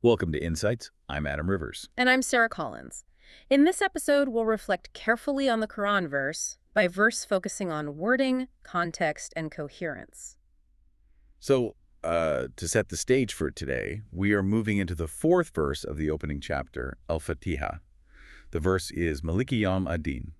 Welcome to Insights. I'm Adam Rivers. And I'm Sarah Collins. In this episode, we'll reflect carefully on the Quran verse by verse, focusing on wording, context, and coherence. So, to set the stage for today, we are moving into the fourth verse of the opening chapter, Al-Fatiha. The verse is Malik Yawm ad-Din.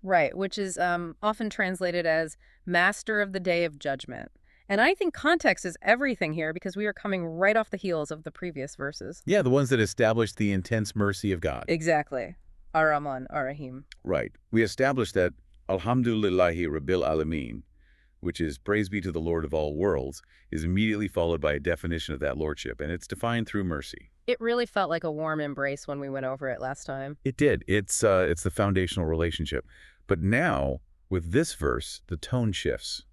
Right, which is often translated as Master of the Day of Judgment. And I think context is everything here because we are coming right off the heels of the previous verses. Yeah, the ones that establish the intense mercy of God. Exactly. Ar-Rahman, Ar-Rahim. Right. We established that Alhamdulillahi Rabbil Alameen, which is praise be to the Lord of all worlds, is immediately followed by a definition of that lordship, and it's defined through mercy. It really felt like a warm embrace when we went over it last time. It did. It's the foundational relationship. But now, with this verse, the tone shifts.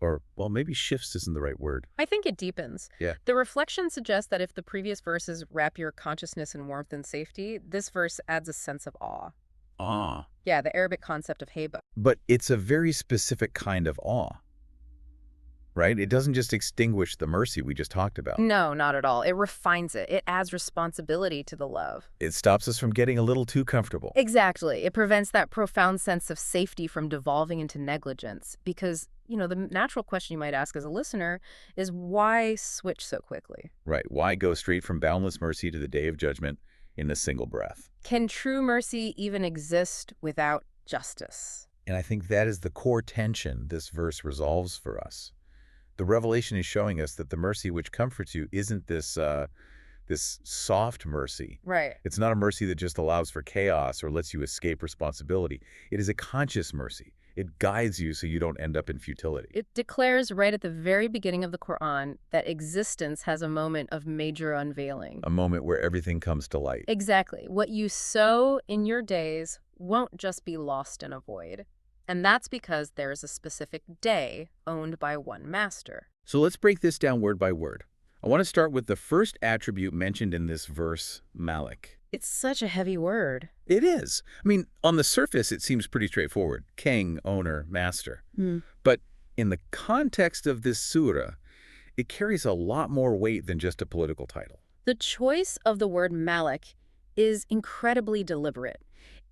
Or, well, maybe shifts isn't the right word. I think it deepens. Yeah. The reflection suggests that if the previous verses wrap your consciousness in warmth and safety, this verse adds a sense of awe. Awe. Yeah, the Arabic concept of heba. But it's a very specific kind of awe, right? It doesn't just extinguish the mercy we just talked about. No, not at all. It refines it. It adds responsibility to the love. It stops us from getting a little too comfortable. Exactly. It prevents that profound sense of safety from devolving into negligence because, the natural question you might ask as a listener is why switch so quickly? Right. Why go straight from boundless mercy to the day of judgment in a single breath? Can true mercy even exist without justice? And I think that is the core tension this verse resolves for us. The revelation is showing us that the mercy which comforts you isn't this soft mercy. Right. It's not a mercy that just allows for chaos or lets you escape responsibility. It is a conscious mercy. It guides you so you don't end up in futility. It declares right at the very beginning of the Qur'an that existence has a moment of major unveiling. A moment where everything comes to light. Exactly. What you sow in your days won't just be lost in a void. And that's because there is a specific day owned by one master. So let's break this down word by word. I want to start with the first attribute mentioned in this verse, Malik. It's such a heavy word. It is. I mean, on the surface, it seems pretty straightforward. King, owner, master. But in the context of this surah, it carries a lot more weight than just a political title. The choice of the word Malik is incredibly deliberate.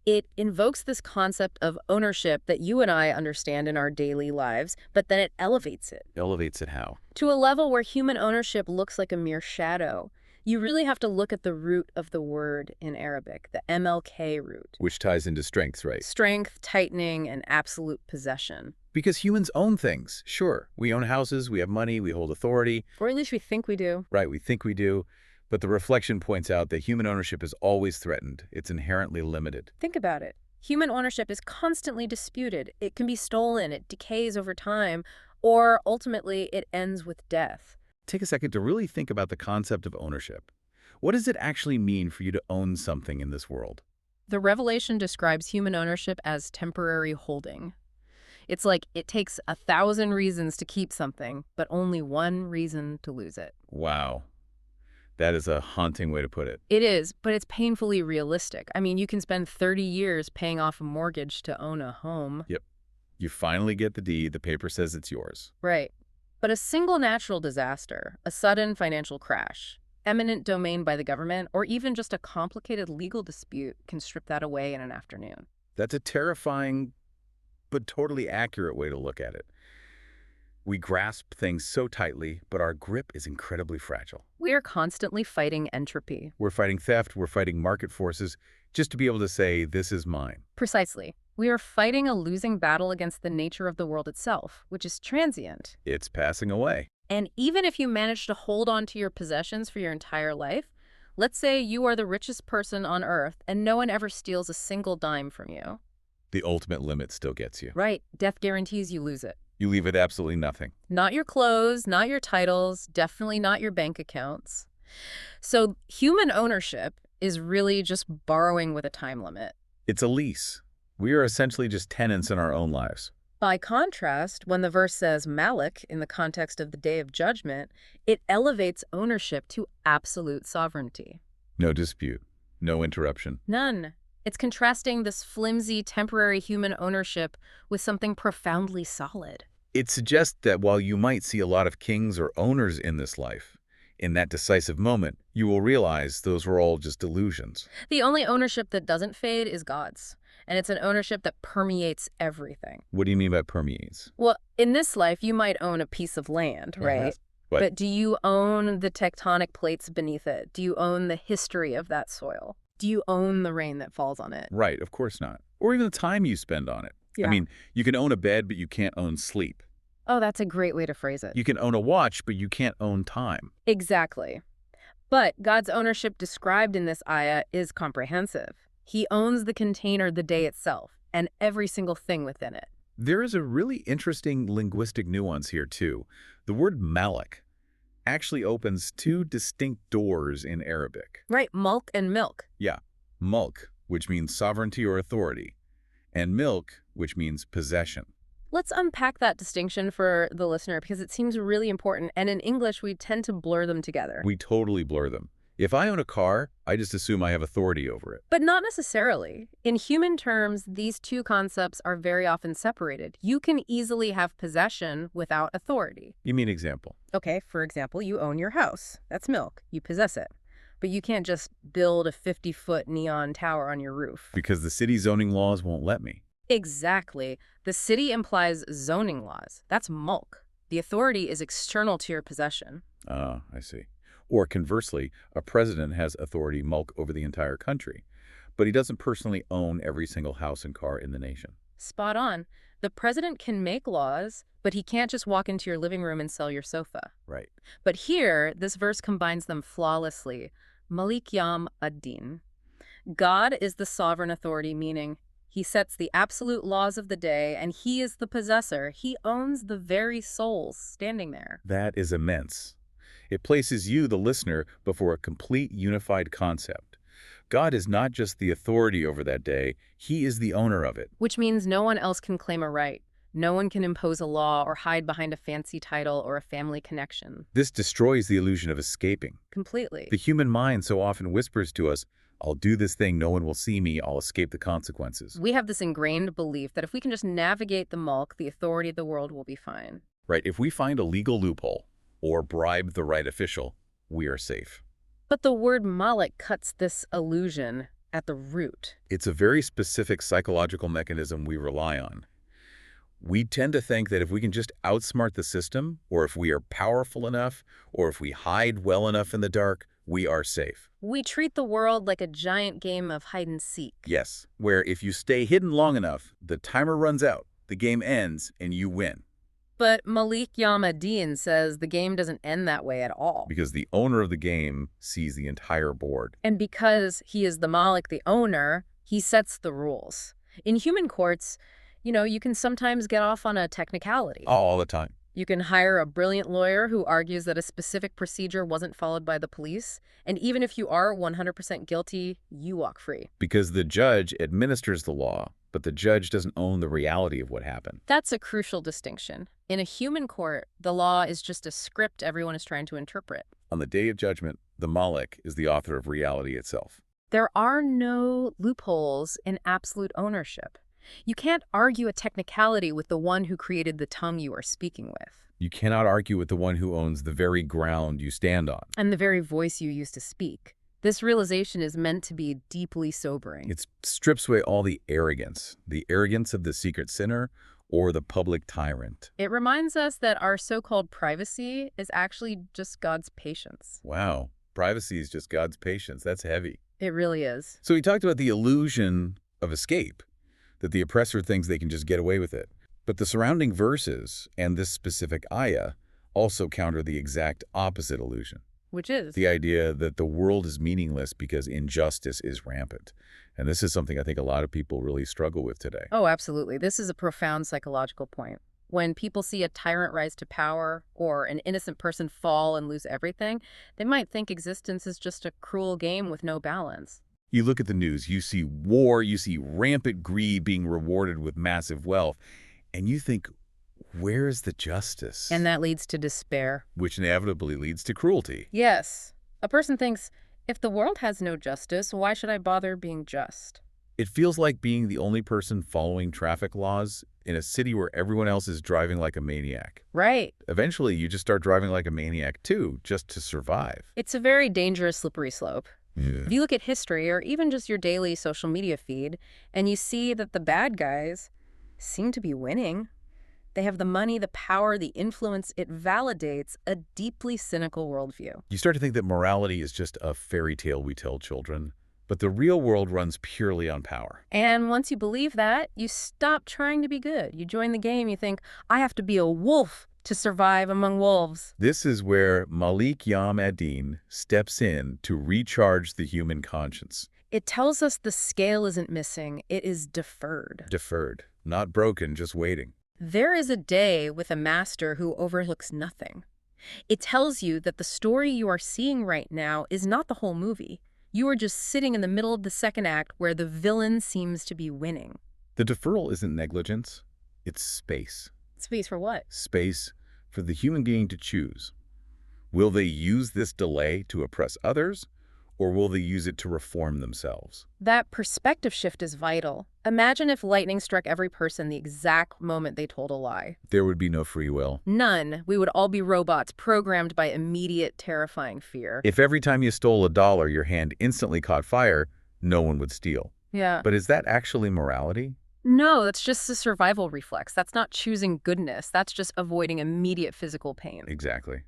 It invokes this concept of ownership that you and I understand in our daily lives, but then it elevates it. Elevates it how? To a level where human ownership looks like a mere shadow. You really have to look at the root of the word in Arabic, the MLK root. Which ties into strengths, right? Strength, tightening, and absolute possession. Because humans own things, sure. We own houses, we have money, we hold authority. Or at least we think we do. Right, we think we do. But the reflection points out that human ownership is always threatened. It's inherently limited. Think about it. Human ownership is constantly disputed. It can be stolen, it decays over time, or ultimately it ends with death. Take a second to really think about the concept of ownership. What does it actually mean for you to own something in this world? The revelation describes human ownership as temporary holding. It's like it takes 1,000 reasons to keep something, but only one reason to lose it. Wow. That is a haunting way to put it. It is, but it's painfully realistic. I mean, you can spend 30 years paying off a mortgage to own a home. Yep. You finally get the deed, the paper says it's yours. Right. But a single natural disaster, a sudden financial crash, eminent domain by the government, or even just a complicated legal dispute can strip that away in an afternoon. That's a terrifying but totally accurate way to look at it. We grasp things so tightly, but our grip is incredibly fragile. We are constantly fighting entropy. We're fighting theft, we're fighting market forces, just to be able to say, this is mine. Precisely. We are fighting a losing battle against the nature of the world itself, which is transient. It's passing away. And even if you manage to hold on to your possessions for your entire life, let's say you are the richest person on earth and no one ever steals a single dime from you. The ultimate limit still gets you. Right. Death guarantees you lose it. You leave it absolutely nothing. Not your clothes, not your titles, definitely not your bank accounts. So human ownership is really just borrowing with a time limit. It's a lease. We are essentially just tenants in our own lives. By contrast, when the verse says Malik in the context of the Day of Judgment, it elevates ownership to absolute sovereignty. No dispute. No interruption. None. It's contrasting this flimsy, temporary human ownership with something profoundly solid. It suggests that while you might see a lot of kings or owners in this life, In that decisive moment, you will realize those were all just illusions. The only ownership that doesn't fade is God's. And it's an ownership that permeates everything. What do you mean by permeates? Well, in this life, you might own a piece of land, right? But do you own the tectonic plates beneath it? Do you own the history of that soil? Do you own the rain that falls on it? Right, of course not. Or even the time you spend on it. Yeah. I mean, you can own a bed, but you can't own sleep. Oh, that's a great way to phrase it. You can own a watch, but you can't own time. Exactly. But God's ownership described in this ayah is comprehensive. He owns the container, the day itself, and every single thing within it. There is a really interesting linguistic nuance here, too. The word Malik actually opens two distinct doors in Arabic. Right, Mulk and Milk. Yeah, Mulk, which means sovereignty or authority, and Milk, which means possession. Let's unpack that distinction for the listener because it seems really important, and in English, we tend to blur them together. We totally blur them. If I own a car, I just assume I have authority over it. But not necessarily. In human terms, these two concepts are very often separated. You can easily have possession without authority. You mean example? Okay, for example, you own your house. That's Milk. You possess it. But you can't just build a 50-foot neon tower on your roof. Because the city zoning laws won't let me. Exactly. The city implies zoning laws. That's Mulk. The authority is external to your possession. Ah, I see. Or conversely, a president has authority Mulk over the entire country, but he doesn't personally own every single house and car in the nation. Spot on. The president can make laws, but he can't just walk into your living room and sell your sofa. Right. But here, this verse combines them flawlessly. Malik yam ad-din. God is the sovereign authority, meaning he sets the absolute laws of the day, and he is the possessor. He owns the very souls standing there. That is immense. It places you, the listener, before a complete unified concept. God is not just the authority over that day, he is the owner of it. Which means no one else can claim a right. No one can impose a law or hide behind a fancy title or a family connection. This destroys the illusion of escaping. Completely. The human mind so often whispers to us, I'll do this thing, no one will see me, I'll escape the consequences. We have this ingrained belief that if we can just navigate the Mulk, the authority of the world will be fine. Right, if we find a legal loophole or bribe the right official, we are safe. But the word Malik cuts this illusion at the root. It's a very specific psychological mechanism we rely on. We tend to think that if we can just outsmart the system, or if we are powerful enough, or if we hide well enough in the dark, we are safe. We treat the world like a giant game of hide and seek. Yes, where if you stay hidden long enough, the timer runs out, the game ends, and you win. But Malik Yam-ad-Din says the game doesn't end that way at all. Because the owner of the game sees the entire board. And because he is the Malik, the owner, he sets the rules. In human courts, you can sometimes get off on a technicality. All the time. You can hire a brilliant lawyer who argues that a specific procedure wasn't followed by the police, and even if you are 100% guilty, you walk free. Because the judge administers the law, but the judge doesn't own the reality of what happened. That's a crucial distinction. In a human court, the law is just a script everyone is trying to interpret. On the day of judgment, the Malik is the author of reality itself. There are no loopholes in absolute ownership. You can't argue a technicality with the one who created the tongue you are speaking with. You cannot argue with the one who owns the very ground you stand on. And the very voice you use to speak. This realization is meant to be deeply sobering. It strips away all the arrogance of the secret sinner or the public tyrant. It reminds us that our so-called privacy is actually just God's patience. Wow, privacy is just God's patience. That's heavy. It really is. So we talked about the illusion of escape, that the oppressor thinks they can just get away with it. But the surrounding verses and this specific ayah also counter the exact opposite illusion. Which is? The idea that the world is meaningless because injustice is rampant. And this is something I think a lot of people really struggle with today. Oh, absolutely. This is a profound psychological point. When people see a tyrant rise to power or an innocent person fall and lose everything, they might think existence is just a cruel game with no balance. You look at the news, you see war, you see rampant greed being rewarded with massive wealth, and you think, where is the justice? And that leads to despair. Which inevitably leads to cruelty. Yes. A person thinks, if the world has no justice, why should I bother being just? It feels like being the only person following traffic laws in a city where everyone else is driving like a maniac. Right. Eventually, you just start driving like a maniac too, just to survive. It's a very dangerous slippery slope. Yeah. If you look at history or even just your daily social media feed, and you see that the bad guys seem to be winning. They have the money, the power, the influence. It validates a deeply cynical worldview. You start to think that morality is just a fairy tale we tell children, but the real world runs purely on power. And once you believe that, you stop trying to be good. You join the game, you think, I have to be a wolf to survive among wolves. This is where Malik Yam ad-Din steps in to recharge the human conscience. It tells us the scale isn't missing, it is deferred. Deferred, not broken, just waiting. There is a day with a master who overlooks nothing. It tells you that the story you are seeing right now is not the whole movie. You are just sitting in the middle of the second act where the villain seems to be winning. The deferral isn't negligence, it's space. Space for what? Space for the human being to choose. Will they use this delay to oppress others, or will they use it to reform themselves? That perspective shift is vital. Imagine if lightning struck every person the exact moment they told a lie. There would be no free will. None. We would all be robots programmed by immediate, terrifying fear. If every time you stole $1, your hand instantly caught fire, no one would steal. Yeah. But is that actually morality? No, that's just a survival reflex. That's not choosing goodness. That's just avoiding immediate physical pain. Exactly.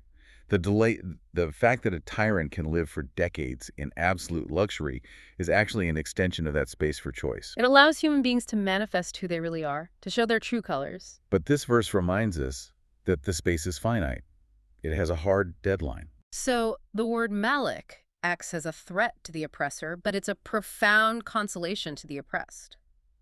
The fact that a tyrant can live for decades in absolute luxury is actually an extension of that space for choice. It allows human beings to manifest who they really are, to show their true colors. But this verse reminds us that the space is finite. It has a hard deadline. So the word Malik acts as a threat to the oppressor, but it's a profound consolation to the oppressed.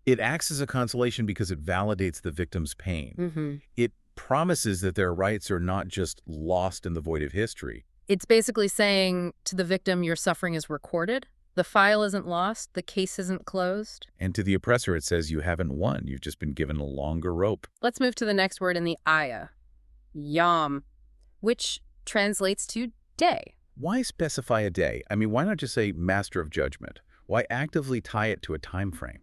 It acts as a consolation because it validates the victim's pain. Mm-hmm. It promises that their rights are not just lost in the void of history. It's basically saying to the victim, your suffering is recorded, the file isn't lost, the case isn't closed. And to the oppressor, it says you haven't won. You've just been given a longer rope. Let's move to the next word in the Ayah, Yom, which translates to day. Why specify a day? I mean, why not just say master of judgment? Why actively tie it to a time frame?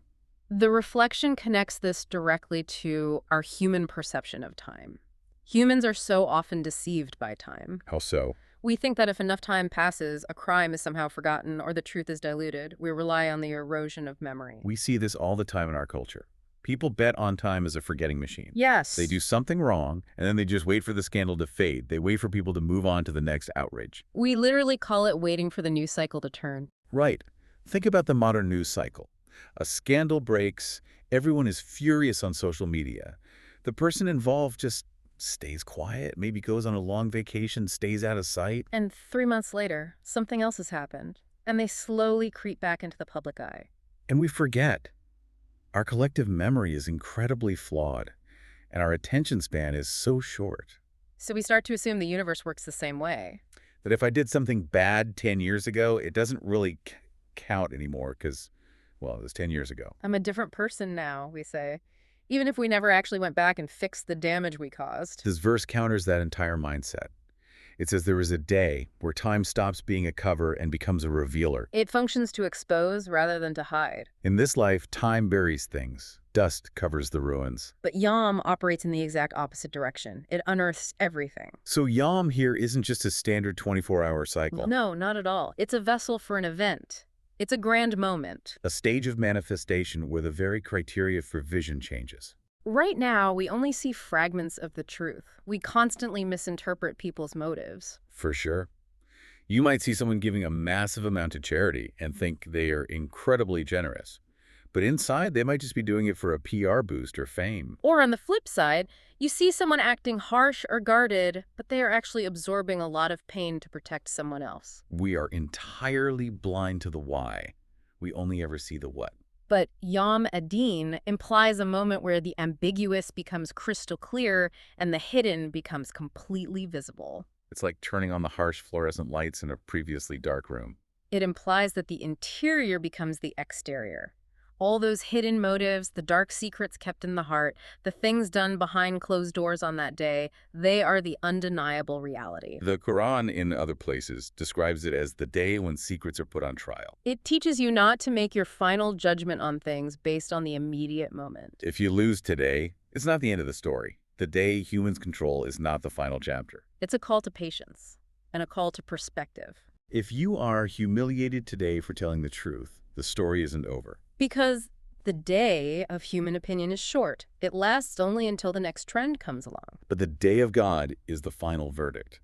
The reflection connects this directly to our human perception of time. Humans are so often deceived by time. How so? We think that if enough time passes, a crime is somehow forgotten or the truth is diluted. We rely on the erosion of memory. We see this all the time in our culture. People bet on time as a forgetting machine. Yes. They do something wrong, and then they just wait for the scandal to fade. They wait for people to move on to the next outrage. We literally call it waiting for the news cycle to turn. Right. Think about the modern news cycle. A scandal breaks, everyone is furious on social media. The person involved just stays quiet, maybe goes on a long vacation, stays out of sight. And 3 months later, something else has happened, and they slowly creep back into the public eye. And we forget. Our collective memory is incredibly flawed, and our attention span is so short. So we start to assume the universe works the same way. That if I did something bad 10 years ago, it doesn't really count anymore because, well, it was 10 years ago. I'm a different person now, we say, even if we never actually went back and fixed the damage we caused. This verse counters that entire mindset. It says there is a day where time stops being a cover and becomes a revealer. It functions to expose rather than to hide. In this life, time buries things. Dust covers the ruins. But Yom operates in the exact opposite direction. It unearths everything. So Yom here isn't just a standard 24-hour cycle. No, not at all. It's a vessel for an event. It's a grand moment. A stage of manifestation where the very criteria for vision changes. Right now, we only see fragments of the truth. We constantly misinterpret people's motives. For sure. You might see someone giving a massive amount to charity and think they are incredibly generous. But inside, they might just be doing it for a PR boost or fame. Or on the flip side, you see someone acting harsh or guarded, but they are actually absorbing a lot of pain to protect someone else. We are entirely blind to the why. We only ever see the what. But Yom ad-Din implies a moment where the ambiguous becomes crystal clear and the hidden becomes completely visible. It's like turning on the harsh fluorescent lights in a previously dark room. It implies that the interior becomes the exterior. All those hidden motives, the dark secrets kept in the heart, the things done behind closed doors on that day, they are the undeniable reality. The Qur'an, in other places, describes it as the day when secrets are put on trial. It teaches you not to make your final judgment on things based on the immediate moment. If you lose today, It's not the end of the story. The day humans control is not the final chapter. It's a call to patience and a call to perspective. If you are humiliated today for telling the truth, the story isn't over. Because the day of human opinion is short. It lasts only until the next trend comes along. But the day of God is the final verdict.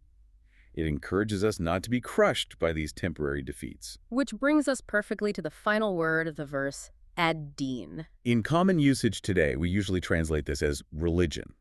It encourages us not to be crushed by these temporary defeats. Which brings us perfectly to the final word of the verse, ad-din. In common usage today, we usually translate this as religion,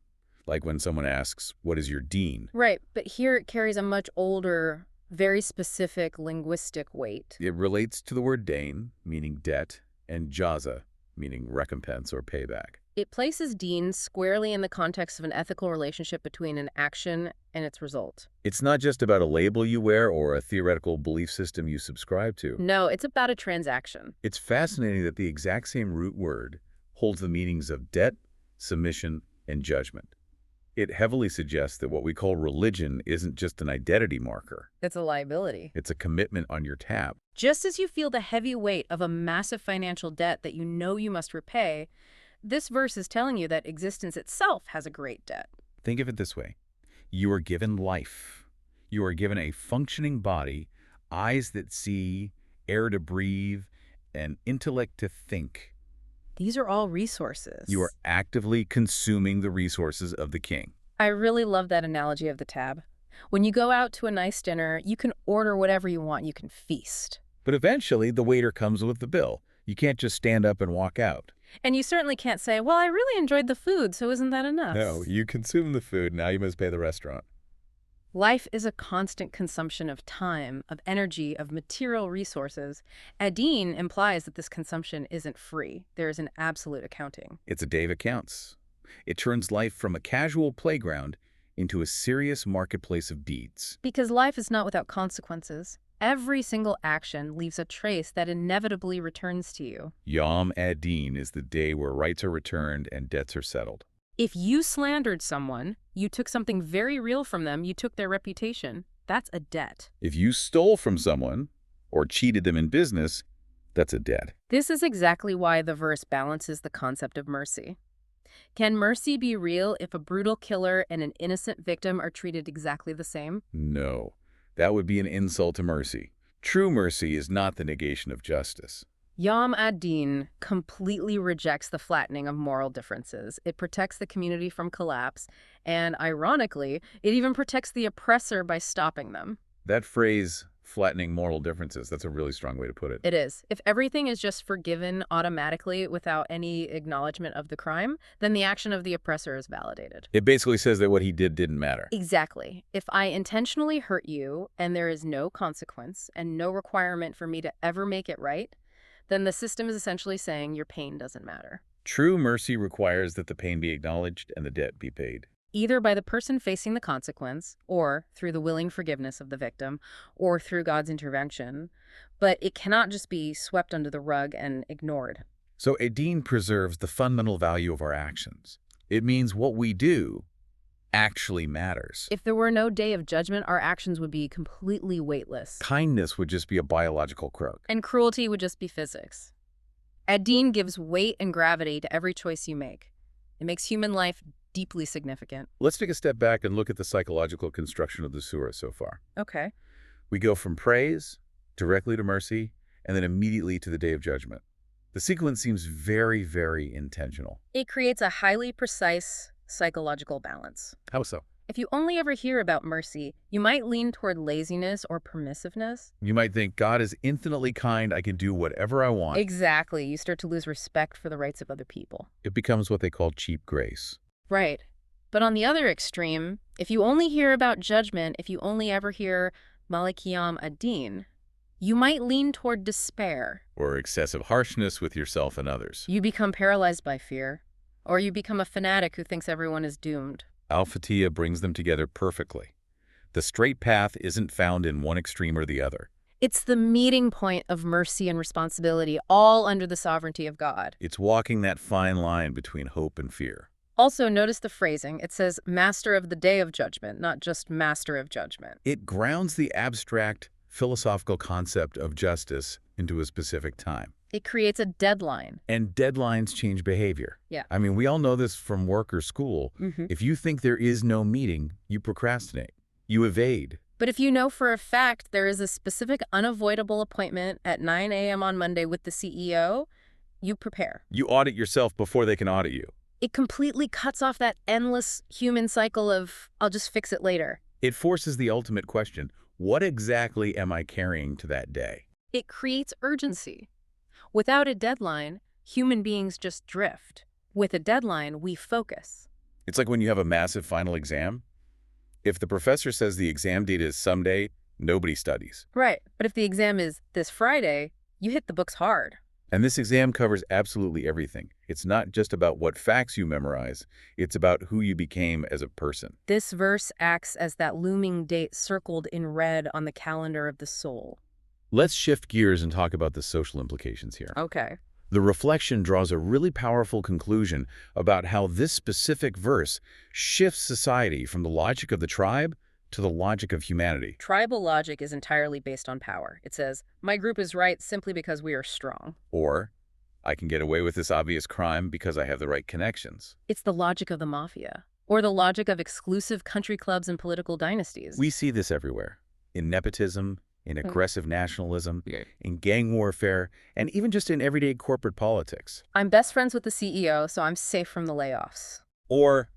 like when someone asks, "What is your deen?" Right, but here it carries a much older, very specific linguistic weight. It relates to the word dain, meaning debt, and jaza, meaning recompense or payback. It places deen squarely in the context of an ethical relationship between an action and its result. It's not just about a label you wear or a theoretical belief system you subscribe to. No, it's about a transaction. It's fascinating that the exact same root word holds the meanings of debt, submission, and judgment. It heavily suggests that what we call religion isn't just an identity marker. It's a liability. It's a commitment on your tab. Just as you feel the heavy weight of a massive financial debt that you know you must repay, this verse is telling you that existence itself has a great debt. Think of it this way. You are given life. You are given a functioning body, eyes that see, air to breathe, and intellect to think. These are all resources. You are actively consuming the resources of the king. I really love that analogy of the tab. When you go out to a nice dinner, you can order whatever you want. You can feast. But eventually, the waiter comes with the bill. You can't just stand up and walk out. And you certainly can't say, well, I really enjoyed the food, so isn't that enough? No, you consume the food. Now you must pay the restaurant. Life is a constant consumption of time, of energy, of material resources. Ad-din implies that this consumption isn't free. There is an absolute accounting. It's a day of accounts. It turns life from a casual playground into a serious marketplace of deeds. Because life is not without consequences. Every single action leaves a trace that inevitably returns to you. Yom ad-din is the day where rights are returned and debts are settled. If you slandered someone, you took something very real from them, you took their reputation, that's a debt. If you stole from someone or cheated them in business, that's a debt. This is exactly why the verse balances the concept of mercy. Can mercy be real if a brutal killer and an innocent victim are treated exactly the same? No, that would be an insult to mercy. True mercy is not the negation of justice. Yom ad-din completely rejects the flattening of moral differences. It protects the community from collapse, and ironically, it even protects the oppressor by stopping them. That phrase, flattening moral differences, that's a really strong way to put it. It is. If everything is just forgiven automatically without any acknowledgement of the crime, then the action of the oppressor is validated. It basically says that what he did didn't matter. Exactly. If I intentionally hurt you and there is no consequence and no requirement for me to ever make it right, then the system is essentially saying your pain doesn't matter. True mercy requires that the pain be acknowledged and the debt be paid. Either by the person facing the consequence, or through the willing forgiveness of the victim, or through God's intervention. But it cannot just be swept under the rug and ignored. So ad-din preserves the fundamental value of our actions. It means what we do actually matters. If there were no day of judgment, our actions would be completely weightless. Kindness would just be a biological croak. And cruelty would just be physics. Ad-din gives weight and gravity to every choice you make. It makes human life deeply significant. Let's take a step back and look at the psychological construction of the surah so far. Okay. We go from praise directly to mercy and then immediately to the day of judgment. The sequence seems very, very intentional. It creates a highly precise psychological balance. How so? If you only ever hear about mercy, you might lean toward laziness or permissiveness. You might think, God is infinitely kind, I can do whatever I want. Exactly. You start to lose respect for the rights of other people. It becomes what they call cheap grace. Right. But on the other extreme, if you only hear about judgment, if you only ever hear Malik Yom ad-din, you might lean toward despair. Or excessive harshness with yourself and others. You become paralyzed by fear. Or you become a fanatic who thinks everyone is doomed. Al-Fatiha brings them together perfectly. The straight path isn't found in one extreme or the other. It's the meeting point of mercy and responsibility, all under the sovereignty of God. It's walking that fine line between hope and fear. Also, notice the phrasing. It says master of the day of judgment, not just master of judgment. It grounds the abstract philosophical concept of justice into a specific time. It creates a deadline. And deadlines change behavior. Yeah. I mean, we all know this from work or school. If you think there is no meeting, you procrastinate. You evade. But if you know for a fact there is a specific unavoidable appointment at 9 a.m. on Monday with the CEO, you prepare. You audit yourself before they can audit you. It completely cuts off that endless human cycle of, I'll just fix it later. It forces the ultimate question, what exactly am I carrying to that day? It creates urgency. Without a deadline, human beings just drift. With a deadline, we focus. It's like when you have a massive final exam. If the professor says the exam date is someday, nobody studies. Right, but if the exam is this Friday, you hit the books hard. And this exam covers absolutely everything. It's not just about what facts you memorize, it's about who you became as a person. This verse acts as that looming date circled in red on the calendar of the soul. Let's shift gears and talk about the social implications here. Okay. The reflection draws a really powerful conclusion about how this specific verse shifts society from the logic of the tribe to the logic of humanity. Tribal logic is entirely based on power. It says, my group is right simply because we are strong. Or, I can get away with this obvious crime because I have the right connections. It's the logic of the mafia, or the logic of exclusive country clubs and political dynasties. We see this everywhere. In nepotism, in aggressive nationalism, in gang warfare, and even just in everyday corporate politics. I'm best friends with the CEO, so I'm safe from the layoffs. Or,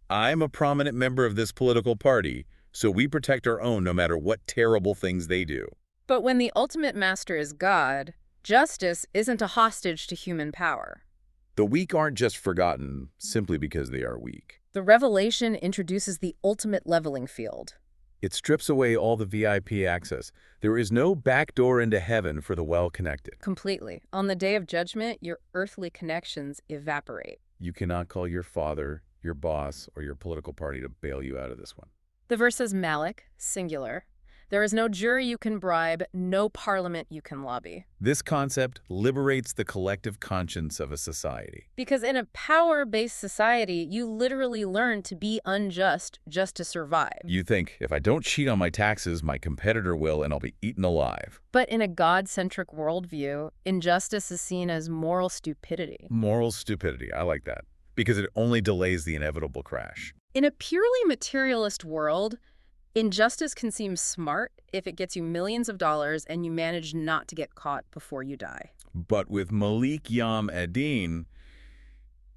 I'm a prominent member of this political party, so we protect our own no matter what terrible things they do. But when the ultimate master is God, justice isn't a hostage to human power. The weak aren't just forgotten simply because they are weak. The revelation introduces the ultimate leveling field. It strips away all the VIP access. There is no back door into heaven for the well-connected. Completely. On the day of judgment, your earthly connections evaporate. You cannot call your father, your boss, or your political party to bail you out of this one. The verse says Malik, singular. There is no jury you can bribe, no parliament you can lobby. This concept liberates the collective conscience of a society. Because in a power-based society, you literally learn to be unjust just to survive. You think, if I don't cheat on my taxes, my competitor will, and I'll be eaten alive. But in a God-centric worldview, injustice is seen as moral stupidity. Moral stupidity, I like that. Because it only delays the inevitable crash. In a purely materialist world, injustice can seem smart if it gets you millions of dollars and you manage not to get caught before you die. But with Malik Yam Adin,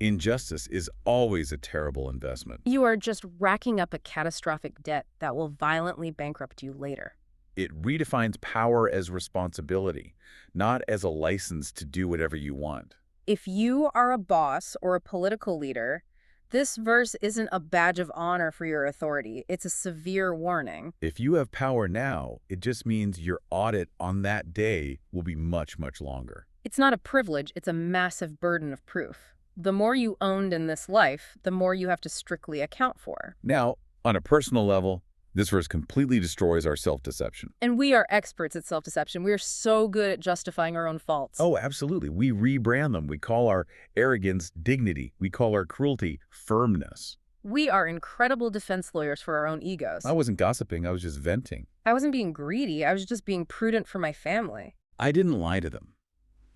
injustice is always a terrible investment. You are just racking up a catastrophic debt that will violently bankrupt you later. It redefines power as responsibility, not as a license to do whatever you want. If you are a boss or a political leader, this verse isn't a badge of honor for your authority. It's a severe warning. If you have power now, it just means your audit on that day will be much, much longer. It's not a privilege, it's a massive burden of proof. The more you owned in this life, the more you have to strictly account for. Now, on a personal level, this verse completely destroys our self-deception. And we are experts at self-deception. We are so good at justifying our own faults. Oh, absolutely. We rebrand them. We call our arrogance dignity. We call our cruelty firmness. We are incredible defense lawyers for our own egos. I wasn't gossiping. I was just venting. I wasn't being greedy. I was just being prudent for my family. I didn't lie to them.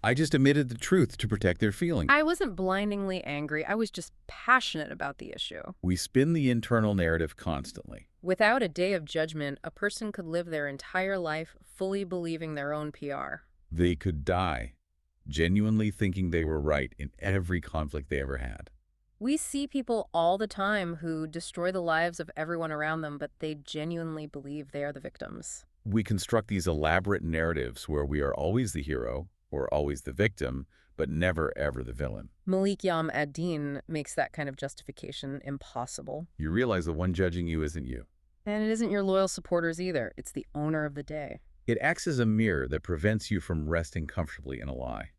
I just admitted the truth to protect their feelings. I wasn't blindingly angry. I was just passionate about the issue. We spin the internal narrative constantly. Without a day of judgment, a person could live their entire life fully believing their own PR. They could die, genuinely thinking they were right in every conflict they ever had. We see people all the time who destroy the lives of everyone around them, but they genuinely believe they are the victims. We construct these elaborate narratives where we are always the hero, or always the victim, but never ever the villain. Malik Yam Adin makes that kind of justification impossible. You realize the one judging you isn't you. And it isn't your loyal supporters either. It's the owner of the day. It acts as a mirror that prevents you from resting comfortably in a lie.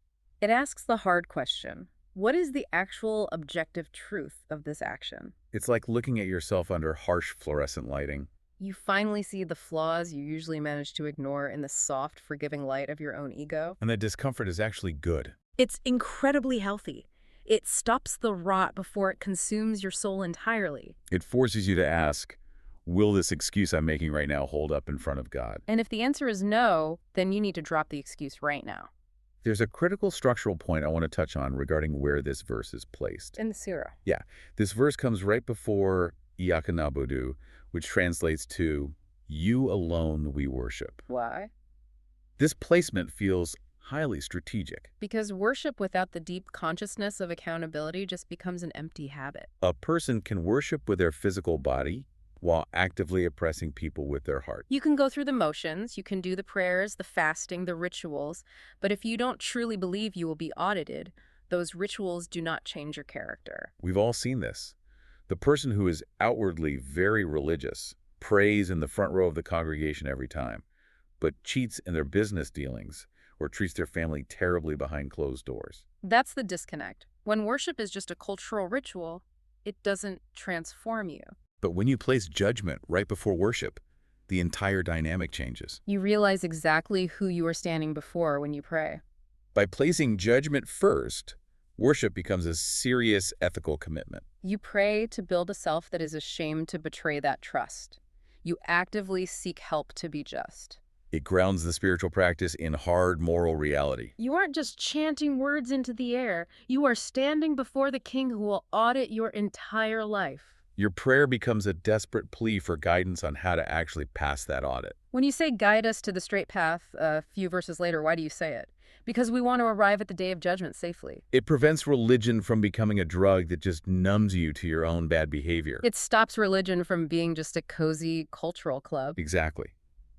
It asks the hard question. What is the actual objective truth of this action? It's like looking at yourself under harsh fluorescent lighting. You finally see the flaws you usually manage to ignore in the soft, forgiving light of your own ego. And that discomfort is actually good. It's incredibly healthy. It stops the rot before it consumes your soul entirely. It forces you to ask, Will this excuse I'm making right now hold up in front of God? And if the answer is no, then you need to drop the excuse right now. There's a critical structural point I want to touch on regarding where this verse is placed. In the surah. Yeah, this verse comes right before Iyyaka na'budu, which translates to, you alone we worship. Why? This placement feels highly strategic. Because worship without the deep consciousness of accountability just becomes an empty habit. A person can worship with their physical body while actively oppressing people with their heart. You can go through the motions, you can do the prayers, the fasting, the rituals, but if you don't truly believe you will be audited, those rituals do not change your character. We've all seen this. The person who is outwardly very religious prays in the front row of the congregation every time, but cheats in their business dealings or treats their family terribly behind closed doors. That's the disconnect. When worship is just a cultural ritual, it doesn't transform you. But when you place judgment right before worship, the entire dynamic changes. You realize exactly who you are standing before when you pray. By placing judgment first, worship becomes a serious ethical commitment. You pray to build a self that is ashamed to betray that trust. You actively seek help to be just. It grounds the spiritual practice in hard moral reality. You aren't just chanting words into the air. You are standing before the King who will audit your entire life. Your prayer becomes a desperate plea for guidance on how to actually pass that audit. When you say guide us to the straight path a few verses later, why do you say it? Because we want to arrive at the day of judgment safely. It prevents religion from becoming a drug that just numbs you to your own bad behavior. It stops religion from being just a cozy cultural club. Exactly.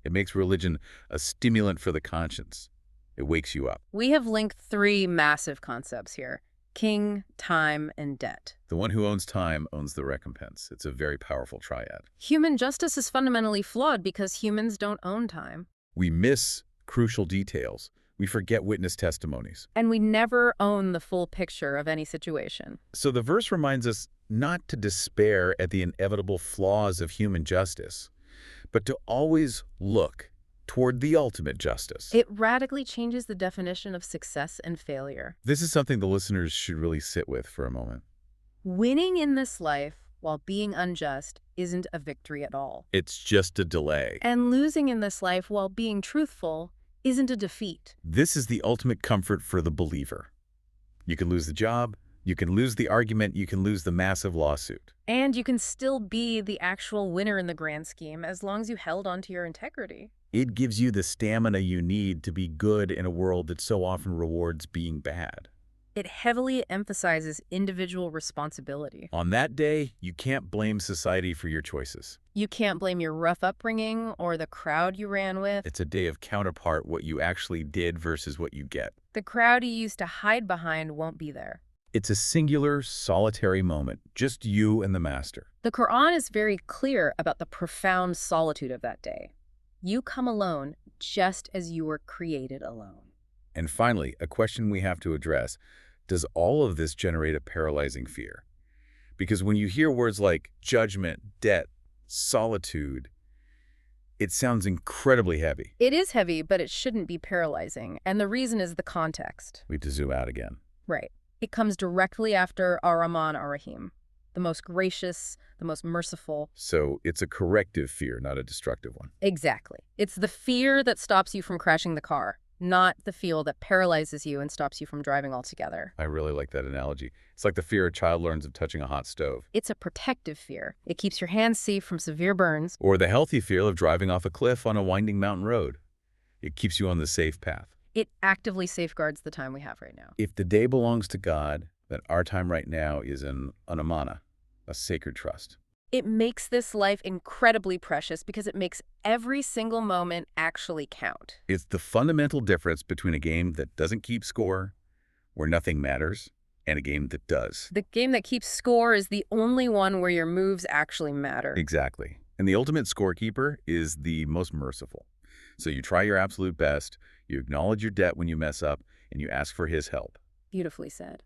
It makes religion a stimulant for the conscience. It wakes you up. We have linked three massive concepts here: king, time, and debt. The one who owns time owns the recompense. It's a very powerful triad. Human justice is fundamentally flawed because humans don't own time. We miss crucial details. We forget witness testimonies. And we never own the full picture of any situation. So the verse reminds us not to despair at the inevitable flaws of human justice, but to always look toward the ultimate justice. It radically changes the definition of success and failure. This is something the listeners should really sit with for a moment. Winning in this life while being unjust isn't a victory at all. It's just a delay. And losing in this life while being truthful isn't a defeat. This is the ultimate comfort for the believer. You can lose the job, you can lose the argument, you can lose the massive lawsuit. And you can still be the actual winner in the grand scheme as long as you held onto your integrity. It gives you the stamina you need to be good in a world that so often rewards being bad. It heavily emphasizes individual responsibility. On that day, you can't blame society for your choices. You can't blame your rough upbringing or the crowd you ran with. It's a day of counterpart what you actually did versus what you get. The crowd you used to hide behind won't be there. It's a singular, solitary moment, just you and the master. The Qur'an is very clear about the profound solitude of that day. You come alone just as you were created alone. And finally, a question we have to address: does all of this generate a paralyzing fear? Because when you hear words like judgment, debt, solitude, it sounds incredibly heavy. It is heavy, but it shouldn't be paralyzing. And the reason is the context. We have to zoom out again. Right. It comes directly after Ar-Rahman Ar-Rahim, the most gracious, the most merciful. So it's a corrective fear, not a destructive one. Exactly. It's the fear that stops you from crashing the car, not the fear that paralyzes you and stops you from driving altogether. I really like that analogy. It's like the fear a child learns of touching a hot stove. It's a protective fear. It keeps your hands safe from severe burns. Or the healthy fear of driving off a cliff on a winding mountain road. It keeps you on the safe path. It actively safeguards the time we have right now. If the day belongs to God, then our time right now is an amana, a sacred trust. It makes this life incredibly precious because it makes every single moment actually count. It's the fundamental difference between a game that doesn't keep score, where nothing matters, and a game that does. The game that keeps score is the only one where your moves actually matter. Exactly. And the ultimate scorekeeper is the most merciful. So you try your absolute best, you acknowledge your debt when you mess up, and you ask for his help. Beautifully said.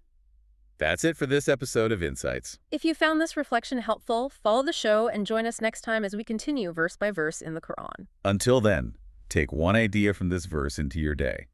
That's it for this episode of Insights. If you found this reflection helpful, follow the show and join us next time as we continue verse by verse in the Qur'an. Until then, take one idea from this verse into your day.